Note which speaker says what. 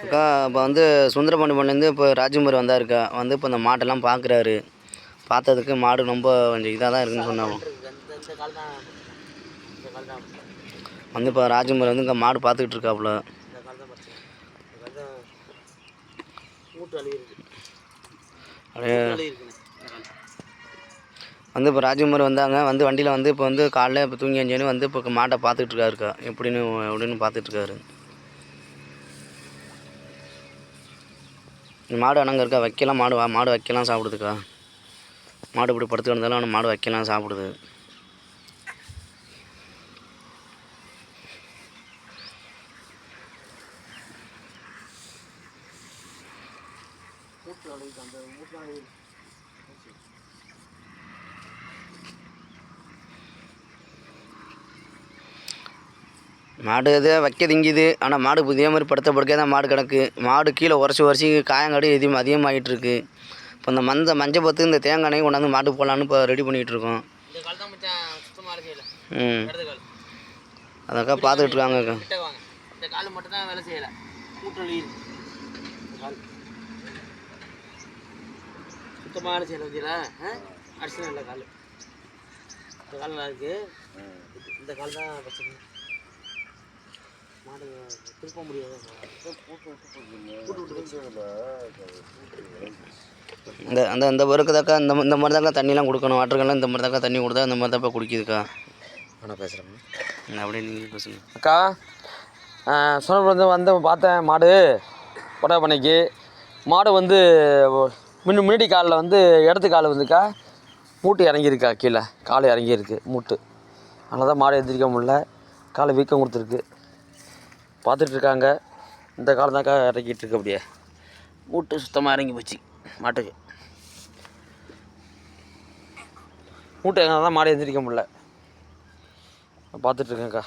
Speaker 1: அக்கா இப்போ வந்து சுந்தரபாண்டியன்லேருந்து இப்போ ராஜ்குமார் வந்தாருக்கா. வந்து இப்போ இந்த மாட்டெல்லாம் பார்க்குறாரு. பார்த்ததுக்கு மாடு ரொம்ப கொஞ்சம் இதாக தான் இருக்குன்னு சொன்னாங்க. வந்து இப்போ ராஜ்குமார் வந்து இங்கே மாடு பார்த்துக்கிட்டு இருக்காப்புல. வந்து இப்போ ராஜ்குமார் வந்தாங்க. வந்து வண்டியில் வந்து இப்போ வந்து காலைல இப்போ தூங்கி அஞ்சு வந்து இப்போ மாட்டை பார்த்துக்கிட்டு இருக்காருக்கா. எப்படின்னு பார்த்துட்ருக்காரு. மாடு அணங்க இருக்கா. வைக்கலாம் மாடு வைக்கலாம் சாப்பிடுதுக்கா. மாடு இப்படி படுத்து கிடந்தாலும் ஆனால் மாடு வைக்கலாம் சாப்பிடுது. மாடு இது வைக்க திங்கிது. ஆனால் மாடு இதே மாதிரி படுத்த படுக்கே தான் மாடு கிடக்கு. மாடு கீழே உரசி காயங்காடு எதுவும் அதிகமாகிட்டுருக்கு. இப்போ இந்த மஞ்சள் பத்து இந்த தேங்காய் கொண்டாந்து மாட்டு போடலான்னு இப்போ ரெடி பண்ணிகிட்டு இருக்கோம். அதாக்கா பார்த்துக்கிட்டு இருக்காங்கக்கா.
Speaker 2: இந்த கால் மட்டும் தான் வேலை செய்யலை. கூட்டணி சுத்தமாக வேலை செய்யலை வச்சுல அடிச்சு நல்ல கால். இந்த கால் நல்லா இருக்குது. இந்த கால் தான் பிரச்சனை. மாடு திருப்ப முடியாது.
Speaker 1: இந்த பொருக்குதாக்கா இந்த மாதிரி தாக்கா தண்ணிலாம் கொடுக்கணும். வாட்டருக்கெல்லாம் இந்த மாதிரி தாக்கா தண்ணி கொடுத்தா இந்த மாதிரி தான்ப்பா குடிக்குதுக்கா.
Speaker 2: நான் பேசுகிறேன்
Speaker 1: அப்படியே நீங்கள் பேசுங்க
Speaker 2: அக்கா. சொன்னப்போ பார்த்தேன் மாடு கொட்டை பண்ணைக்கு. மாடு வந்து முன்னாடி காலில் வந்து இடத்து கால் வந்துக்கா மூட்டு இறங்கியிருக்கா. கீழே கால் இறங்கியிருக்கு மூட்டு. அதனால தான் மாடு எந்திரிக்க முடியல. காலை வீக்கம் கொடுத்துருக்கு. பார்த்துட்ருக்காங்க. இந்த காலம் தான்க்கா இறக்கிட்டு இருக்கு. அப்படியே மூட்டு சுத்தமாக இறங்கி போச்சு மாட்டுக்கு. மூட்டை எங்கே தான் மாடு எந்திரிக்க முடியல. பார்த்துட்ருக்கேங்க்கா.